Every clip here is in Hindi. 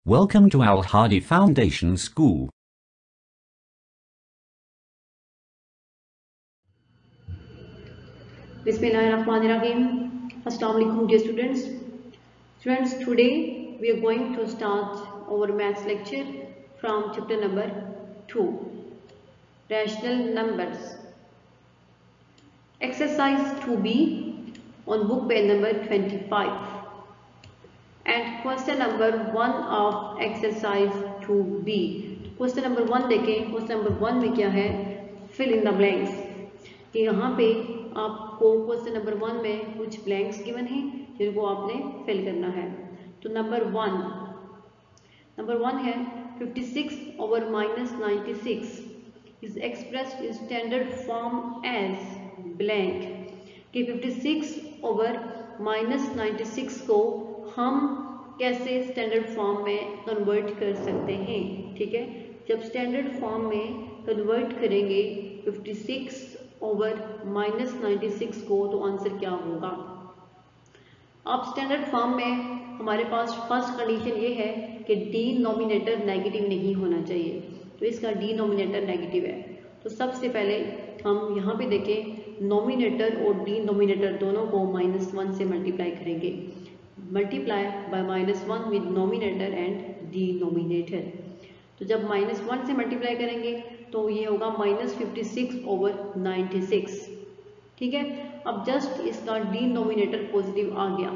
Welcome to Al Hadi Foundation School. Bismillahirrahmanirrahim. Assalamu alaikum dear students. Students, today we are going to start our maths lecture from chapter number 2, Rational Numbers. Exercise 2B on book page number 25. And question number 1 of exercise 2B. Question number 1 देखें. Question number 1 में क्या है? Fill in the blanks. कि यहाँ पे आपको क्वेश्चन नंबर 1 में कुछ ब्लैंक्स गिवन हैं जिनको आपने फिल करना है. तो नंबर 1 है 56 over minus 96 is expressed in standard form as blank. कि 56 over minus 96 को हम कैसे स्टैंडर्ड फॉर्म में कन्वर्ट कर सकते हैं. ठीक है, जब स्टैंडर्ड फॉर्म में कन्वर्ट करेंगे 56 ओवर माइनस 96 को तो आंसर क्या होगा. अब स्टैंडर्ड फॉर्म में हमारे पास फर्स्ट कंडीशन ये है कि डिनोमिनेटर नेगेटिव नहीं होना चाहिए. तो इसका डिनोमिनेटर नेगेटिव है. तो सबसे पहले हम यहाँ पे देखें, नोमिनेटर और डिनोमिनेटर दोनों को -1 से मल्टीप्लाई करेंगे. Multiply by -1 with nominator and denominator. तो जब -1 से मल्टीप्लाई करेंगे तो ये होगा -56 ओवर 96. ठीक है, अब जस्ट इसका डिनोमिनेटर पॉजिटिव आ गया.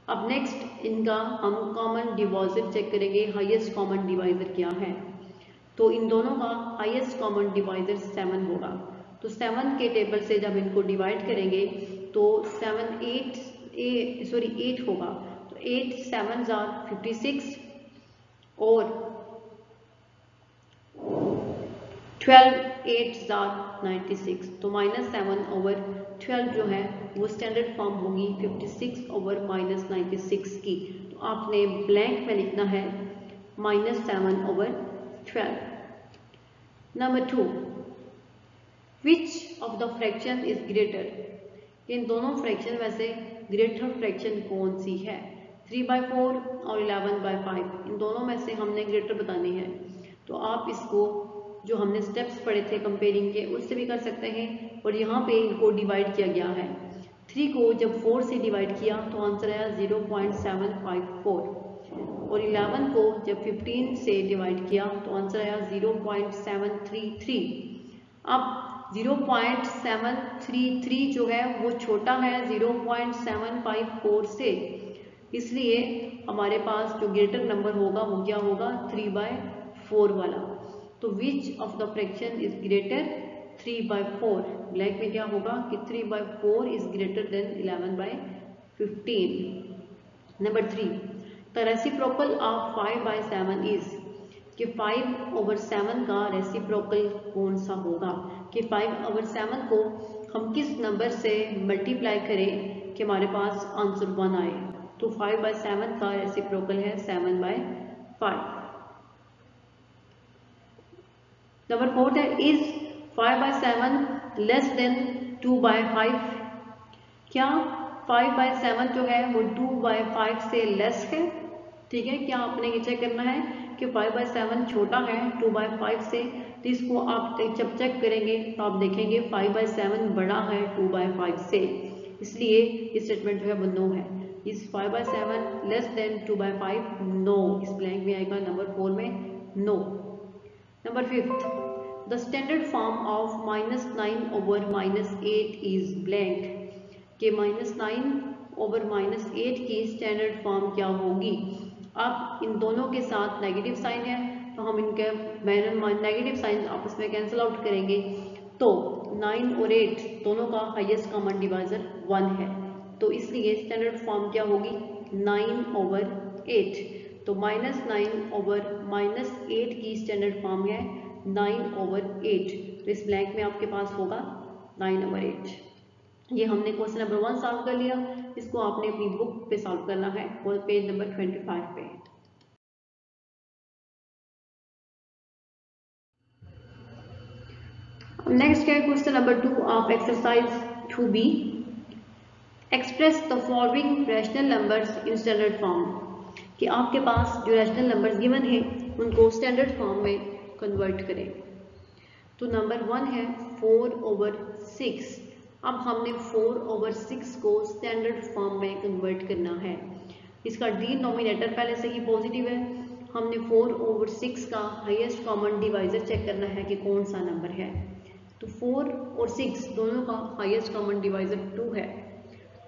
अब नेक्स्ट इनका हम कॉमन डिवाइजर चेक करेंगे. हाईएस्ट कॉमन डिवाइजर क्या है? तो इन दोनों का हाईएस्ट कॉमन डिवाइजर 7 होगा. तो 7 के टेबल से जब इनको डिवाइड करेंगे तो 8 होगा. तो 8 7s are 56 और 12 8s are 96. तो -7 ओवर 12 जो है वो स्टैंडर्ड फॉर्म होगी 56 ओवर -96 की. तो आपने ब्लैंक में लिखना है -7 ओवर 12. नंबर 2, which of the fraction is greater? इन दोनों फ्रैक्शन में से ग्रेटर फ्रैक्शन कौन सी है? 3/4 और 11/5. इन दोनों में से हमने ग्रेटर बतानी है. तो आप इसको जो हमने स्टेप्स पढ़े थे कंपेयरिंग के उससे भी कर सकते हैं. और यहाँ पे इनको डिवाइड किया गया है. 3 को जब 4 से डिवाइड किया तो आंसर आया 0.754 और 11 को जब 15 से डिवाइड किया तो आंसर आया 0.733. अब 0.733 जो है वो छोटा है 0.754 से, इसलिए हमारे पास जो ग्रेटर नंबर होगा वो क्या होगा? 3/4 वाला. तो विच of the fraction is greater? 3/4. Black में क्या होगा कि 3/4 is greater than 11/15. Number 3, the reciprocal of 5/7 is. कि 5 ओवर 7 का रेसिप्रोकल कौन सा होगा? कि 5 ओवर 7 को हम किस नंबर से मल्टीप्लाई करें कि हमारे पास आंसर 1 आए? तो 5/7 का रेसिप्रोकल है 7/5. नंबर 4 है, इज 5/7 लेस देन 2/5? क्या 5/7 जो है वो 2/5 से लेस है? ठीक है, क्या आपने ये चेक करना है कि 5/7 छोटा है 2/5 से. तो इसको आप जब चेक करेंगे तो आप देखेंगे 5/7 बड़ा है 2/5 से, इसलिए ये स्टेटमेंट जो है वो नो है. Is 5/7 less than 2/5? No. Is blank में आएगा नंबर 4 में no. Number 5, the standard form of -9 over -8 is blank. के -9 ओवर -8 की स्टैंडर्ड फॉर्म क्या होगी? अब इन दोनों के साथ नेगेटिव साइन है तो हम इनके नेगेटिव साइन आपस में कैंसिल आउट करेंगे. तो 9 और 8 दोनों का हाईएस्ट कॉमन डिवाइजर 1 है. तो इसलिए स्टैंडर्ड फॉर्म क्या होगी? 9 ओवर 8. तो -9 ओवर -8 की स्टैंडर्ड फॉर्म है 9 ओवर 8. तो इस ब्लैंक में आपके पास होगा 9 ओवर 8. ये हमने क्वेश्चन नंबर 1 सॉल्व कर लिया. इसको आपने अपनी बुक पे सॉल्व करना है और पेज नंबर 25 पे. नेक्स्ट है question number 2 of exercise 2B. Express the following rational numbers in standard form. कि आपके पास जो रैशनल नंबर्स गिवन है उनको स्टैंडर्ड फॉर्म में कन्वर्ट करें। तो नंबर 1 है 4/6। अब हमने 4/6 को स्टैंडर्ड फॉर्म में कन्वर्ट करना है। इसका डिनोमिनेटर पहले से ही पॉजिटिव है, हमने 4/6 का हाईएस्ट कॉमन डिवाइजर चेक करना है कि कौन सा नंबर है। तो 4 और 6 दोनों का हाईएस्ट कॉमन डिवाइजर 2 है।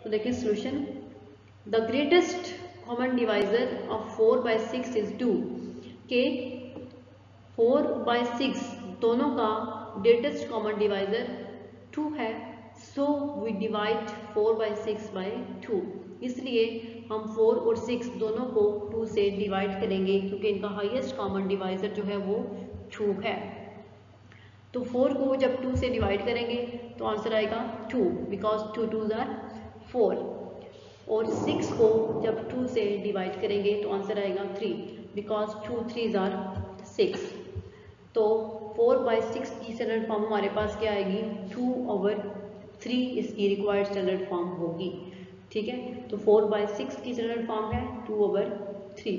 तो देखिए solution, the greatest common divisor of 4/6 is 2 के 4/6 दोनों का ग्रेटेस्ट कॉमन डिवाइजर 2 है, सो वी डिवाइड 4/6 by 2। इसलिए हम 4 और 6 दोनों को 2 से डिवाइड करेंगे क्योंकि इनका हाईएस्ट कॉमन डिवाइजर जो है वो 2 है। तो 4 को जब 2 से डिवाइड करेंगे तो आंसर आएगा 2 बिकॉज 2 2s are 4, और 6 को जब 2 से डिवाइड करेंगे तो आंसर आएगा 3 बिकॉज 2 3s are 6। तो 4/6 की स्टैंडर्ड फॉर्म हमारे पास क्या आएगी, 2/3 इसकी रिक्वायर्ड स्टैंडर्ड फॉर्म होगी। ठीक है, तो 4/6 की स्टैंडर्ड फॉर्म है 2/3।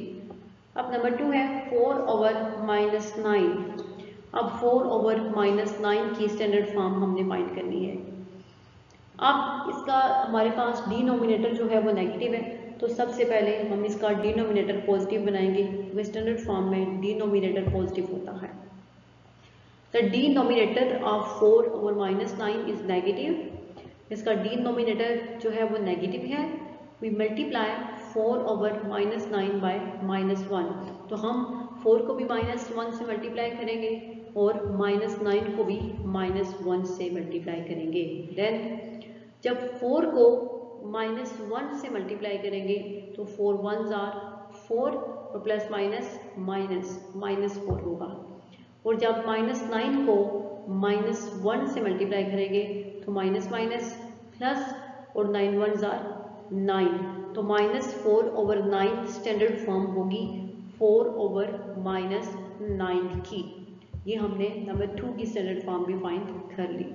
अब नंबर 2 है 4/-9। अब 4/-9 की स्टैंडर्ड फॉर्म हमने फाइंड करनी है। अब इसका हमारे पास डिनोमिनेटर जो है वो नेगेटिव है, तो सबसे पहले हम इसका डिनोमिनेटर पॉजिटिव बनाएंगे। तो स्टैंडर्ड फॉर्म में डिनोमिनेटर पॉजिटिव होता है। The denominator of 4/-9 is negative. इसका डिनोमिनेटर जो है वो नेगेटिव है। We multiply 4/-9 by -1। तो हम 4 को भी -1 से मल्टीप्लाई करेंगे और -9 को भी -1 से मल्टीप्लाई करेंगे। देन जब 4 को -1 से मल्टीप्लाई करेंगे तो 4 1s are 4 और प्लस माइनस 4 होगा। और जब -9 को -1 से मल्टीप्लाई करेंगे तो माइनस प्लस और 9 1s are 9, तो -4/9 स्टैंडर्ड फॉर्म होगी 4/-9 की। ये हमने नंबर 2 की स्टैंडर्ड फॉर्म भी फाइंड कर ली।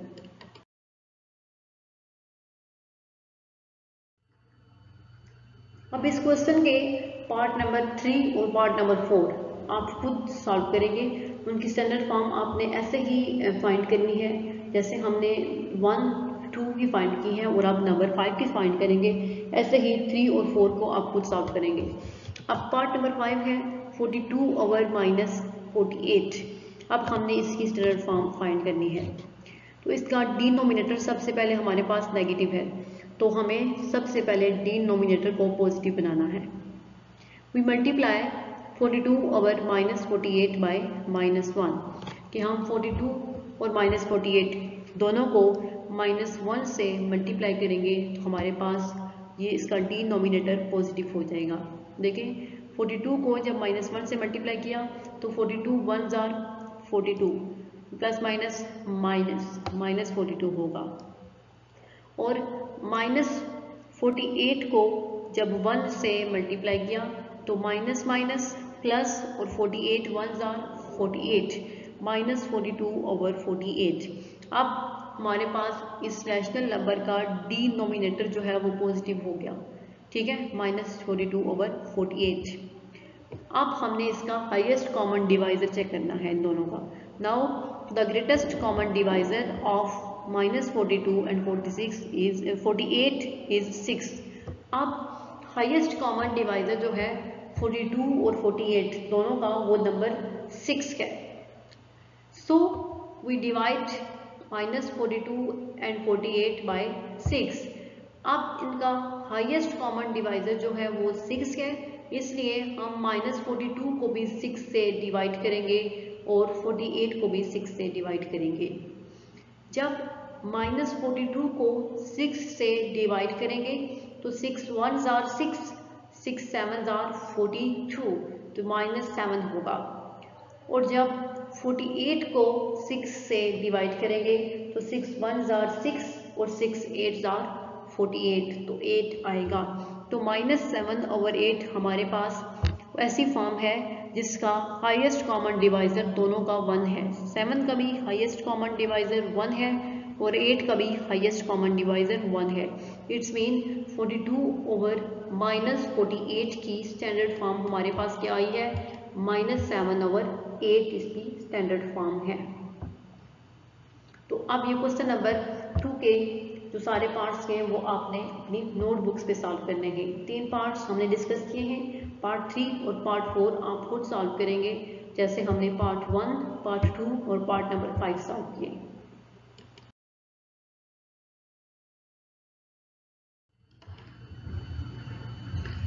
अब इस क्वेश्चन के पार्ट नंबर 3 और पार्ट नंबर 4 आप खुद सॉल्व करेंगे। उनकी स्टैंडर्ड फॉर्म आपने ऐसे ही फाइंड करनी है जैसे हमने 1 2 की फाइंड की है, और अब नंबर 5 की फाइंड करेंगे। ऐसे ही 3 और 4 को आप खुद सॉल्व करेंगे। अब पार्ट नंबर 5 है 42/-48। अब हमने इसकी स्टैंडर्ड फॉर्म फाइंड करनी है। तो इसका डिनोमिनेटर सबसे पहले हमारे पास नेगेटिव है, तो हमें सबसे पहले डिनोमिनेटर को पॉजिटिव बनाना है। वी मल्टीप्लाई 42/-48 बाय -1 कि हम 42 और -48 दोनों को -1 से मल्टीप्लाई करेंगे तो हमारे पास ये इसका डिनोमिनेटर पॉजिटिव हो जाएगा। देखें 42 को जब -1 से मल्टीप्लाई किया तो 42 1s are 42 प्लस माइनस 42 होगा। और -48 को जब 1 से मल्टीप्लाई किया तो माइनस प्लस और 48 1s are 48 -42/48। अब हमारे पास इस रैशनल नंबर का डिनोमिनेटर जो है वो पॉजिटिव हो गया। ठीक है, -42/48। अब हमने इसका हाईएस्ट कॉमन डिवाइजर चेक करना है इन दोनों का। Now the greatest common divisor of -42 and 48 is 6। अब हाईएस्ट कॉमन डिवाइजर जो है 42 और 48 दोनों का वो नंबर 6 है। So we divide -42 and 48 by 6। अब इनका हाईएस्ट कॉमन डिवाइजर जो है वो 6 है, इसलिए हम -42 को भी 6 से डिवाइड करेंगे और 48 को भी 6 से डिवाइड करेंगे। जब -42 को 6 से डिवाइड करेंगे तो 6 1s are 6 6 7s are 42, तो -7 होगा। और जब 48 को 6 से डिवाइड करेंगे तो 6 1s are 6 और 6 8s are 48, तो 8 आएगा। तो -7/8 हमारे पास ऐसी फॉर्म है जिसका हाईएस्ट कॉमन डिवाइजर दोनों का 1 है। 7 का भी हाईएस्ट कॉमन डिवाइजर 1 है और 8 का भी हाईएस्ट कॉमन डिवाइजर 1 है। इट्स मीन 42/-48 की स्टैंडर्ड फॉर्म हमारे पास क्या आई है, -7/8 इसकी स्टैंडर्ड फॉर्म है। तो अब ये क्वेश्चन नंबर 2 के जो सारे पार्ट्स हैं वो आपने अपनी नोटबुक्स पे सॉल्व करने हैं। 3 पार्ट्स हमने डिस्कस किए हैं, पार्ट 3 और पार्ट 4 आप खुद सॉल्व करेंगे, जैसे हमने पार्ट 1, पार्ट 2 और पार्ट नंबर 5 सॉल्व किए।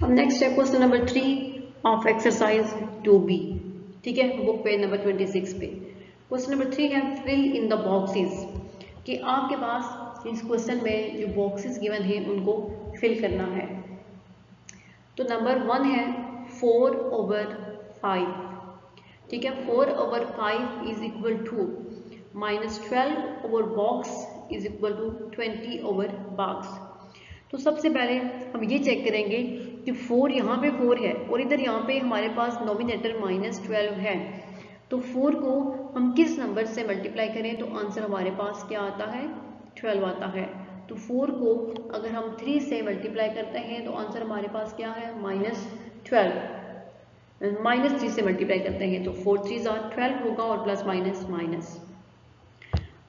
अब नेक्स्ट है question number 3 of exercise 2B, ठीक है, बुक पेज नंबर 26 पे। क्वेश्चन नंबर 3 है फिल इन द बॉक्सेस, कि आपके पास इस क्वेश्चन में जो बॉक्सेस गिवन हैं उनको फिल करना है। तो नंबर 1 है 4/5, ठीक है, 4/5 is equal to -12 over box is equal to 20 over box. तो सबसे पहले हम ये चेक करेंगे कि 4 यहाँ पे 4 है और इधर यहाँ पे हमारे पास नोमिनेटर -12 है, तो 4 को हम किस नंबर से मल्टीप्लाई करें तो आंसर हमारे पास क्या आता है, 12 आता है। तो 4 को अगर हम 3 से मल्टीप्लाई करते हैं तो आंसर हमारे पास क्या है, -12, -3 से मल्टीप्लाई करते हैं तो 4 3 12 होगा और प्लस माइनस माइनस।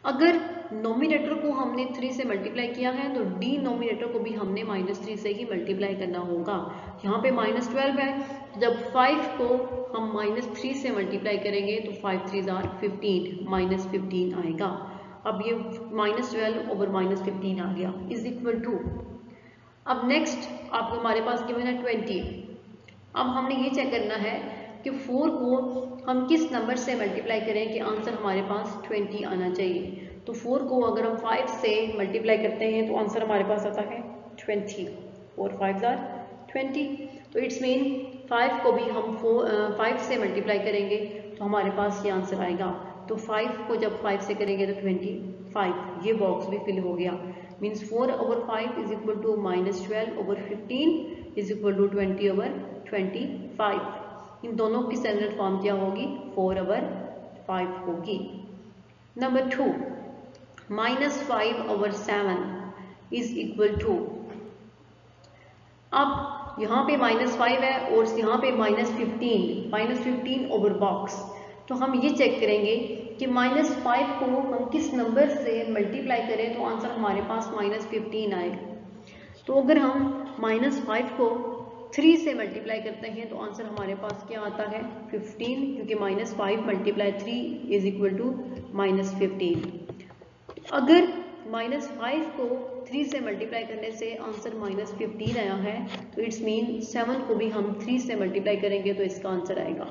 अगर नोमिनेटर को हमने 3 से मल्टीप्लाई किया है तो डिनोमिनेटर को भी हमने -3 से ही मल्टीप्लाई करना होगा। यहाँ पे -12 है, जब 5 को हम -3 से मल्टीप्लाई करेंगे तो 5 3 15, -15 आएगा। अब ये -12 ओवर -15 आ गया इज इक्वल टू, अब नेक्स्ट आपको हमारे पास गिवन है 20। अब हमने ये चेक करना है कि 4 को हम किस नंबर से मल्टीप्लाई करें कि आंसर हमारे पास 20 आना चाहिए। तो 4 को अगर हम 5 से मल्टीप्लाई करते हैं तो आंसर हमारे पास आता है 20 और 5 20। तो इट्स मीन 5 को भी हम 5 से मल्टीप्लाई करेंगे तो हमारे पास ये आंसर आएगा। तो 5 को जब 5 से करेंगे तो 25, ये बॉक्स भी फिल हो गया। Means 4/5 is equal to -12/15 is equal to 20/25। इन दोनों की स्टैंडर्ड फॉर्म क्या होगी, 4/5 होगी। नंबर 2 -5/7 इज इक्वल टू, अब यहाँ पे -5 है और यहाँ पे -15 ओवर बॉक्स। तो हम ये चेक करेंगे कि -5 को हम किस नंबर से मल्टीप्लाई करें तो आंसर हमारे पास -15 आएगा। तो अगर हम -5 को 3 से मल्टीप्लाई करते हैं तो आंसर हमारे पास क्या आता है, 15, क्योंकि -5 × 3 इज इक्वल टू -15। अगर -5 को 3 से मल्टीप्लाई करने से आंसर -15 आया है तो इट्स मीन 7 को भी हम 3 से मल्टीप्लाई करेंगे तो इसका आंसर आएगा।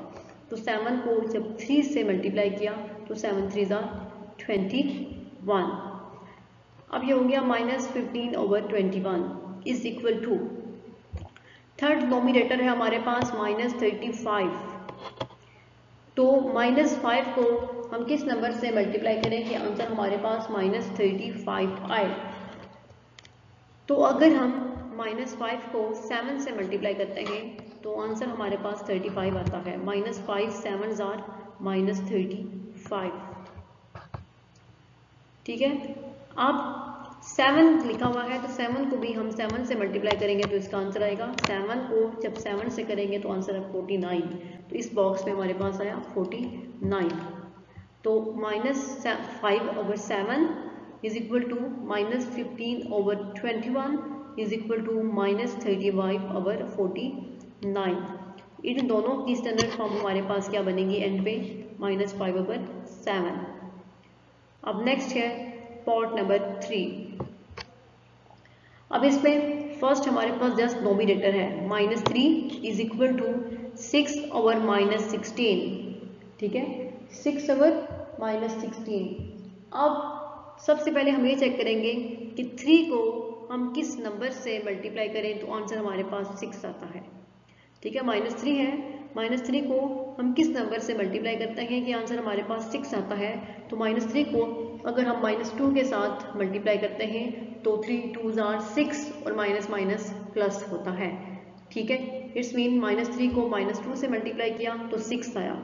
तो 7 को जब 3 से मल्टीप्लाई किया तो 7 3 21। अब ये हो गया -15/21 is equal to, third nominator है हमारे पास -35। तो -5 को हम किस नंबर से मल्टीप्लाई करें कि आंसर हमारे पास -35 आए। तो अगर हम -5 को 7 से मल्टीप्लाई करते हैं तो आंसर हमारे पास 35 आता है। -5 7 -35, ठीक है। अब 7 लिखा हुआ है तो 7 को भी हम 7 से मल्टीप्लाई करेंगे तो इसका आंसर आएगा, 7 को जब 7 से करेंगे तो आंसर है 49। तो इस बॉक्स में हमारे पास आया 49। तो -5/7 is equal to -15/21 is equal to -35/49। इन दोनों की स्टैंडर्ड फॉर्म हमारे पास क्या बनेगी एंड पे, -5/7। अब नेक्स्ट है पार्ट नंबर 3। अब इसमें फर्स्ट हमारे पास जस्ट नोमिनेटर है, -3 इज इक्वल टू 6/-16, ठीक है, 6/-16। अब सबसे पहले हम ये चेक करेंगे कि 3 को हम किस नंबर से मल्टीप्लाई करें तो आंसर हमारे पास 6 आता है, ठीक है। -3 है, -3 को हम किस नंबर से मल्टीप्लाई करते हैं कि आंसर हमारे पास 6 आता है। तो -3 को अगर हम -2 के साथ मल्टीप्लाई करते हैं तो 3 2 6 और माइनस माइनस प्लस होता है, ठीक है। इट्स मीन -3 को -2 से मल्टीप्लाई किया तो 6 आया।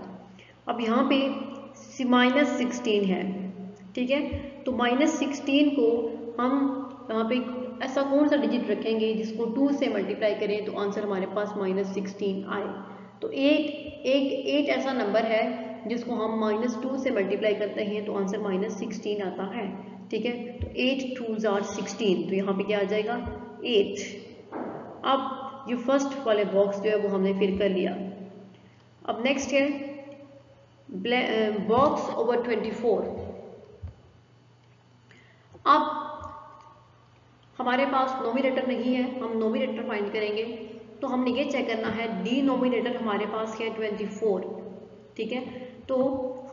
अब यहाँ पे -16 है, ठीक है। तो -16 को हम यहाँ पे ऐसा कौन सा डिजिट रखेंगे जिसको 2 से मल्टीप्लाई करें तो आंसर हमारे पास -16 आए। तो 8 ऐसा नंबर है जिसको हम -2 से मल्टीप्लाई करते हैं तो आंसर -16 आता है। ठीक है, तो 8 2s are 16, तो यहाँ पे क्या आ जाएगा 8। अब ये फर्स्ट वाले बॉक्स जो है वो हमने फिल कर लिया। अब नेक्स्ट है बॉक्स ओवर 24। अब हमारे पास नोमिनेटर नहीं है, हम नोमिनेटर फाइंड करेंगे। तो हमने ये चेक करना है डिनोमिनेटर हमारे पास है 24। ठीक है, तो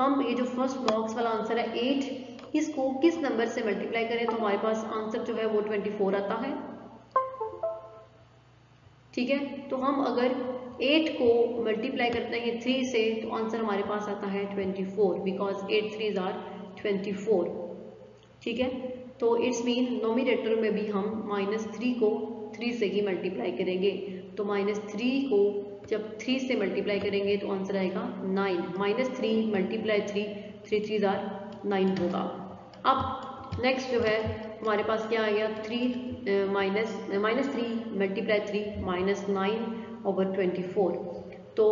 हम ये जो फर्स्ट बॉक्स वाला आंसर है 8, इसको किस नंबर से मल्टीप्लाई करें तो हमारे पास आंसर जो है वो 24 आता है। ठीक है, तो हम अगर 8 को मल्टीप्लाई करते हैं 3 से तो आंसर हमारे पास आता है 24, बिकॉज 8 3s are 24। ठीक है, तो इट्स मीन नोमिनेटर में भी हम -3 को 3 से ही मल्टीप्लाई करेंगे। तो -3 को जब 3 से मल्टीप्लाई करेंगे तो आंसर आएगा 9। -3 मल्टीप्लाई 3, 3 3s are 9 होगा। अब नेक्स्ट जो है हमारे पास क्या आ गया 3 -3 मल्टीप्लाई 3 -9/24। तो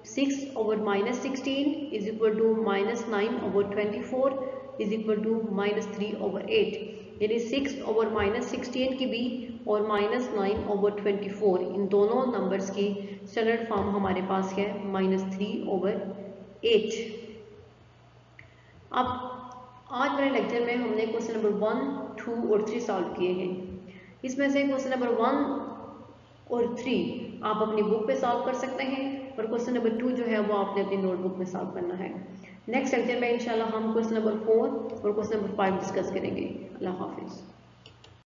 6 over -16 is equal to -9/24 is equal to -3/8, यानी 6 over -16 की भी और -9/24 इन दोनों नंबर्स की स्टैंडर्ड फॉर्म हमारे पास है -3/8। अब आज वाले लेक्चर में हमने क्वेश्चन नंबर 1, 2 और 3 सॉल्व किए हैं। इसमें से क्वेश्चन नंबर 1 और 3 आप अपनी बुक पे सॉल्व कर सकते हैं और क्वेश्चन नंबर 2 जो है वो आपने अपनी नोटबुक में सॉल्व करना है। नेक्स्ट लेक्चर में इंशाल्लाह हम क्वेश्चन नंबर 4 और क्वेश्चन नंबर 5 डिस्कस करेंगे। अल्लाह हाफिज़।